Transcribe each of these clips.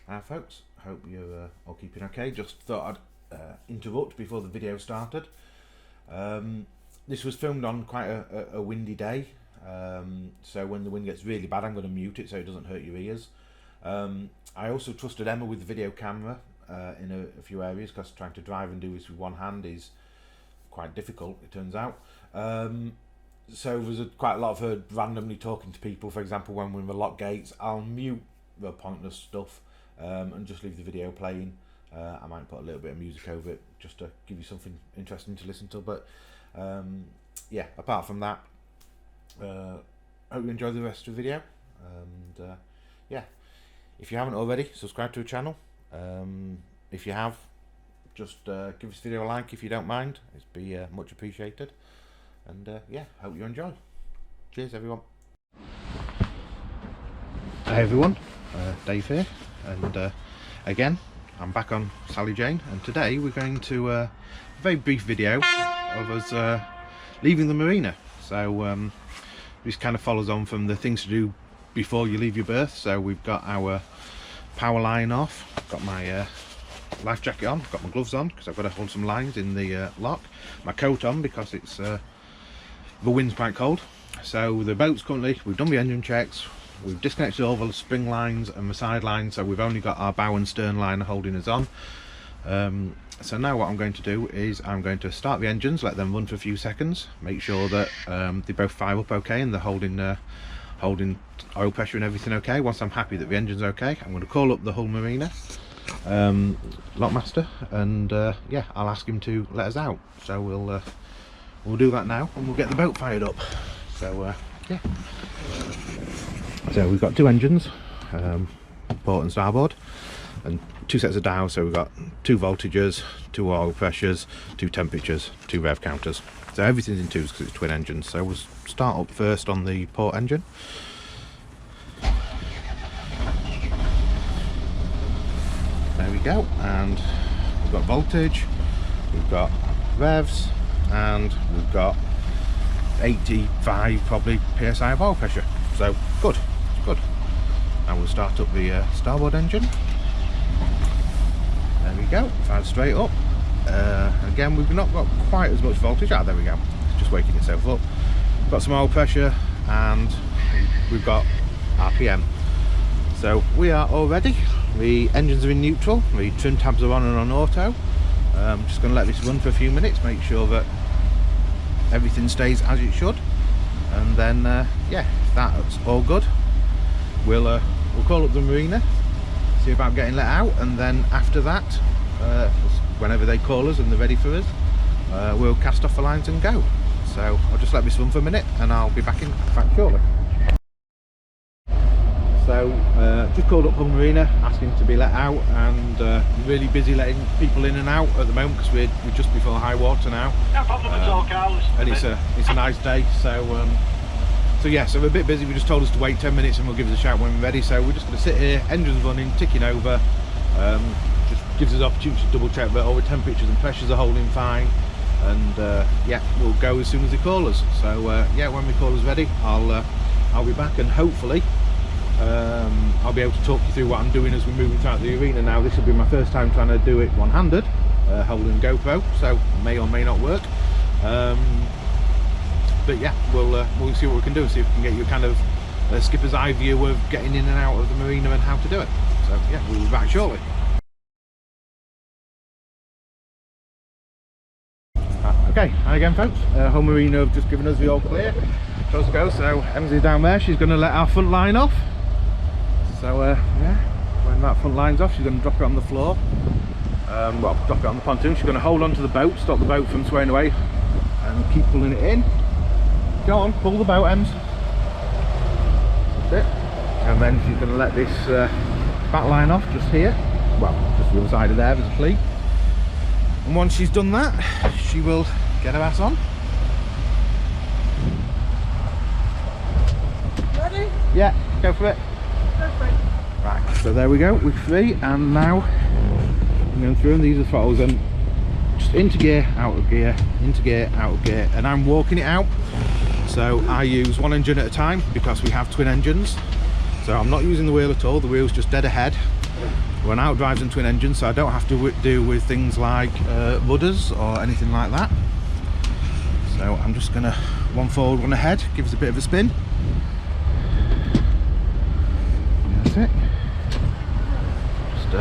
Hi folks, hope you're all keeping okay. Just thought I'd interrupt before the video started. This was filmed on quite a windy day, so when the wind gets really bad I'm going to mute it so it doesn't hurt your ears. I also trusted Emma with the video camera in a few areas, because trying to drive and do this with one hand is quite difficult, it turns out. So there's quite a lot of her randomly talking to people. For example, when we're in the lock gates, I'll mute the pointless stuff and just leave the video playing. I might put a little bit of music over it just to give you something interesting to listen to, but yeah, apart from that, hope you enjoy the rest of the video, and yeah, if you haven't already, subscribe to the channel. If you have, just give this video a like if you don't mind, it'd be much appreciated, and yeah, hope you enjoy. Cheers everyone. Hi everyone, Dave here, and again I'm back on Sally Jane, and today we're going to a very brief video of us leaving the marina. So this kind of follows on from the things to do before you leave your berth. So we've got our power line off, got my life jacket on, got my gloves on because I've got to hold some lines in the lock, my coat on because it's the wind's quite cold. So the boat's currently, we've done the engine checks, we've disconnected all the spring lines and the side lines, so we've only got our bow and stern line holding us on. So now what I'm going to do is I'm going to start the engines, let them run for a few seconds, make sure that they both fire up okay and they're holding oil pressure and everything okay. Once I'm happy that the engine's okay, I'm going to call up the Hull Marina lockmaster, and yeah, I'll ask him to let us out. So we'll do that now, and we'll get the boat fired up. So yeah. So we've got two engines, port and starboard, and two sets of dials. So we've got two voltages, two oil pressures, two temperatures, two rev counters. So everything's in twos because it's twin engines. So we'll start up first on the port engine. There we go, and we've got voltage, we've got revs, and we've got 85 probably psi of oil pressure. So good. Good. And we'll start up the starboard engine. There we go, fired straight up. Again, we've not got quite as much voltage. Ah, there we go, it's just waking itself up. Got some oil pressure, and we've got RPM. So we are all ready. The engines are in neutral, the trim tabs are on and on auto. I'm just going to let this run for a few minutes, make sure that everything stays as it should, and then yeah, if that's all good, we'll call up the marina, see about getting let out, and then after that, whenever they call us and they're ready for us, we'll cast off the lines and go. So I'll just let this run for a minute and I'll be back shortly. So just called up Hull Marina, asking to be let out, and really busy letting people in and out at the moment because we're just before high water now. No problem at all, Carl. And it's a nice day, so so yeah, so we're a bit busy. We just told us to wait 10 minutes and we'll give us a shout when we're ready. So we're just going to sit here, engines running, ticking over. Just gives us the opportunity to double check that all the temperatures and pressures are holding fine. And yeah, we'll go as soon as they call us. So yeah, when we call us ready, I'll be back, and hopefully I'll be able to talk you through what I'm doing as we're moving throughout the arena. Now this will be my first time trying to do it one-handed, holding GoPro, so may or may not work. But yeah, we'll see what we can do, see if we can get you a kind of skipper's eye view of getting in and out of the marina and how to do it. So yeah, we'll be back shortly. Okay, hi again folks. Hull Marina have just given us the all clear. Close to go. So Emma's down there, she's going to let our front line off. So yeah, when that front line's off, she's going to drop it on the floor. Well, drop it on the pontoon. She's going to hold on to the boat, stop the boat from swaying away, and keep pulling it in. Go on, pull the boat, Ems. That's it. And then she's going to let this back line off just here. Well, just the other side of there, there's a flea. And once she's done that, she will get her ass on. Ready? Yeah, go for it. Go for it. Right, so there we go, we're free, and now I'm going through, and these are the throttles, and just into gear, out of gear, into gear, out of gear, and I'm walking it out. So I use one engine at a time because we have twin engines. So I'm not using the wheel at all, the wheel's just dead ahead. We're now drives and twin engines, so I don't have to do with things like rudders or anything like that. So I'm just going to one forward, one ahead, give us a bit of a spin. That's it. Just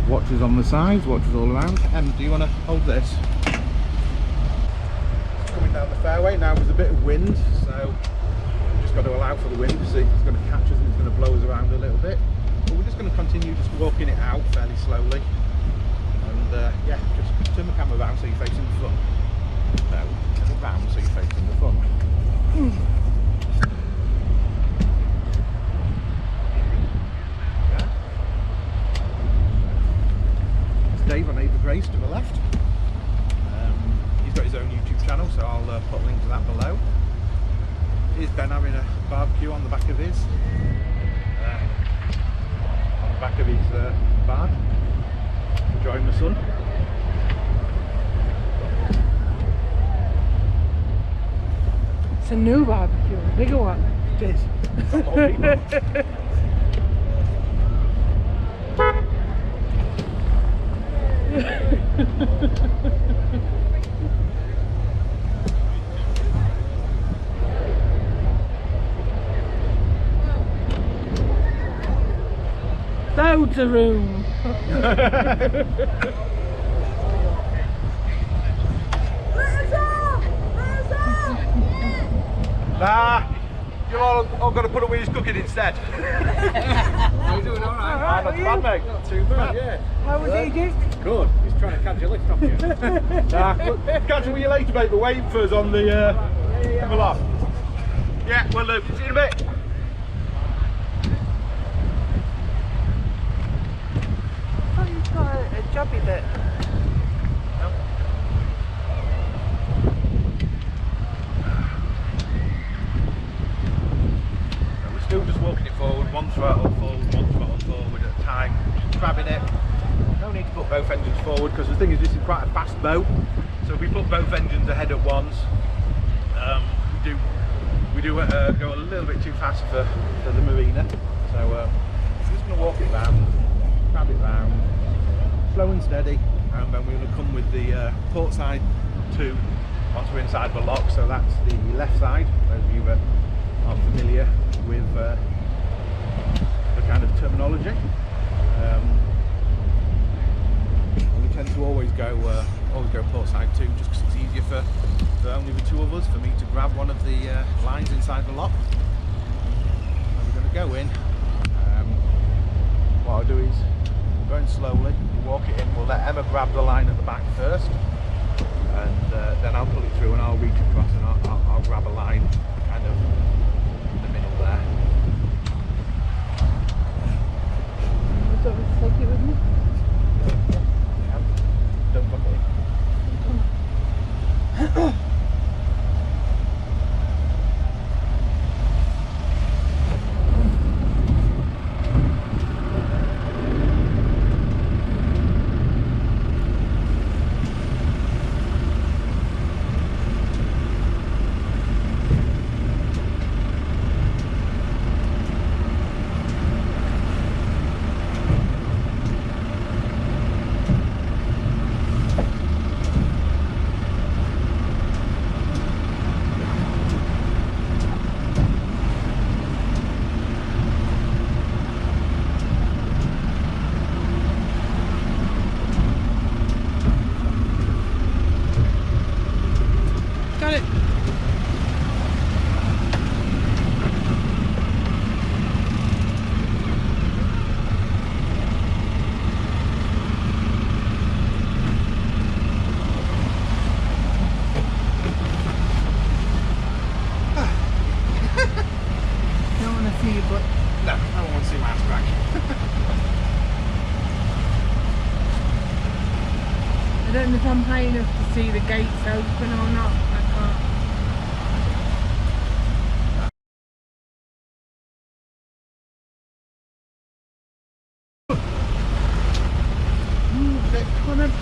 watches on the sides, watches all around. Do you want to hold this? Coming down the fairway, now there's a bit of wind, so we've just got to allow for the wind. See, it's going to catch us and it's going to blow us around a little bit. But we're just going to continue just walking it out fairly slowly. And yeah, just turn the camera around so you're facing the front. No, turn it round so you're facing the front. Dave on Ava Grace to the left. He's got his own YouTube channel, so I'll put a link to that below. Here's Ben having a barbecue on the back of his barge, enjoying the sun. It's a new barbecue, a bigger one. It is. Loads of room. Nah, you're all going to put away his cooking instead. How you doing? All right. Not too bad, mate. Not too bad, yeah. How was Egypt? Good. He's trying to catch your lift off you. We'll catch up with you later, mate. We're waiting for us on the loft. Yeah, well, see you in a bit. Oh, you've got a jobby bit. Still just walking it forward, one throttle forward, one throttle forward at a time, just grabbing it. No need to put both engines forward because the thing is this is quite a fast boat, so if we put both engines ahead at once, we do go a little bit too fast for the Marina. So I'm just going to walk it round, grab it round, slow and steady, and then we're going to come with the port side 2 once we're inside the lock. So that's the left side, those of you that are familiar with the kind of terminology. We tend to always go port side 2 just because it's easier for only the 2 of us, for me to grab one of the lines inside the lock. So we're going to go in. What I'll do is, going slowly, we'll walk it in, we'll let Emma grab the line at the back first, and then I'll pull it through and I'll reach across and I'll grab a line kind of in the middle there. Do you want me to take it with me? Don't bump it. Got it. Don't want to see your butt. No, I don't want to see my ass crack. I don't know if I'm high enough to see the gates open or not. I can't. Come on then.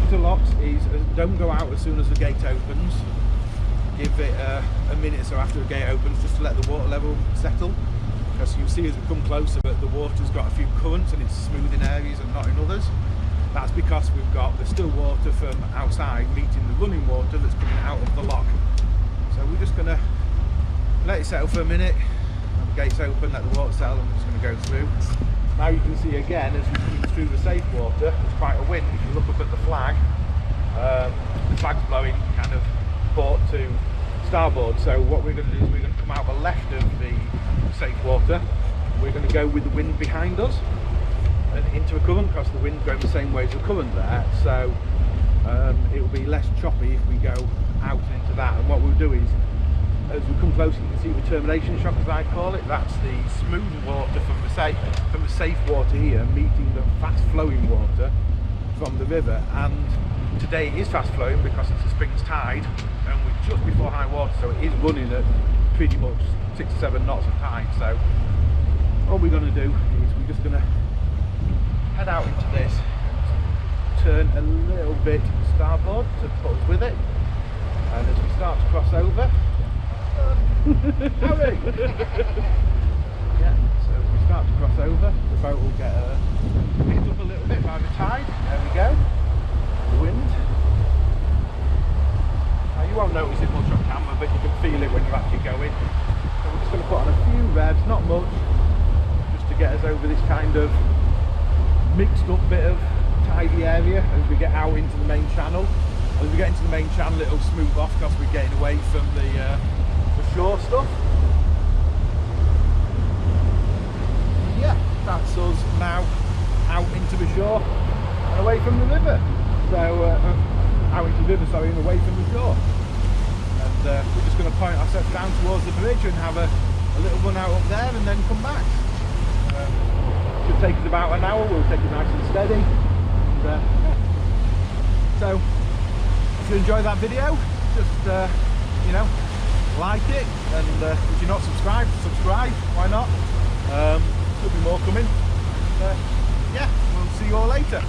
to locks is don't go out as soon as the gate opens. Give it a minute or so after the gate opens, just to let the water level settle. Because you see as we come closer that the water's got a few currents and it's smooth in areas and not in others. That's because we've got the still water from outside meeting the running water that's coming out of the lock. So we're just going to let it settle for a minute. The gates open, let the water settle, and we're just going to go through. Now you can see again, as we're coming through the safe water, there's quite a wind. If you look up at the flag, the flag's blowing kind of port to starboard. So what we're going to do is we're going to come out the left of the safe water. We're going to go with the wind behind us and into a current, because the wind's going the same way as the current there. So it will be less choppy if we go out into that. And what we'll do is, as we come closer, you can see the termination shock, as I call it. That's the smooth water from the safe water here meeting the fast flowing water from the river. And today it is fast flowing because it's a spring's tide and we're just before high water, so it is running at pretty much 6 to 7 knots of tide. So all we're going to do is we're just going to head out into this, turn a little bit starboard to put us with it, and as we start to cross over, yeah, so as we start to cross over, the boat will get picked up a little bit by the tide. There we go, the wind. Now you won't notice it much on camera, but you can feel it when you're actually going. So we're just going to put on a few revs, not much, just to get us over this kind of mixed up bit of tidy area as we get out into the main channel. As we get into the main channel, it'll smooth off because we're getting away from the shore stuff. Yeah, that's us now out into the shore and away from the river. So out into the river, sorry, and away from the shore. And we're just going to point ourselves down towards the bridge and have a little run out up there and then come back. Should take us about an hour. We'll take it nice and steady. And, yeah. So if you enjoyed that video, just you know, like it, and if you're not subscribed, subscribe. Why not? There'll be more coming. Yeah, we'll see you all later.